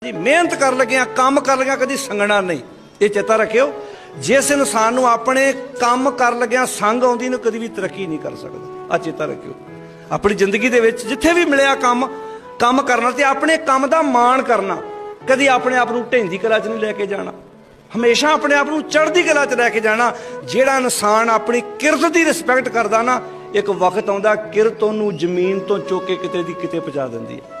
जी मेहनत कर लगे काम कर लगे कभी संगना नहीं, ये चेता रखियो। जिस इंसान नूं अपने काम कर लग्या संग आउंदी ने कभी भी तरक्की नहीं कर सकता। आ चेता रखियो। अपनी जिंदगी दे विच जिथे भी मिलिया काम करना ते अपने काम दा मान करना, कभी अपने आप नूं ढेंदी कला च नहीं लैके जाना, हमेशा अपने आप नूं चढ़दी कला च लैके जाना। जिहड़ा इंसान अपनी किरत दी रिस्पैक्ट करदा ना, एक वक्त आउंदा किरत ओनूं जमीन तो चुक के किते दी किते पहुंचा दिंदी है।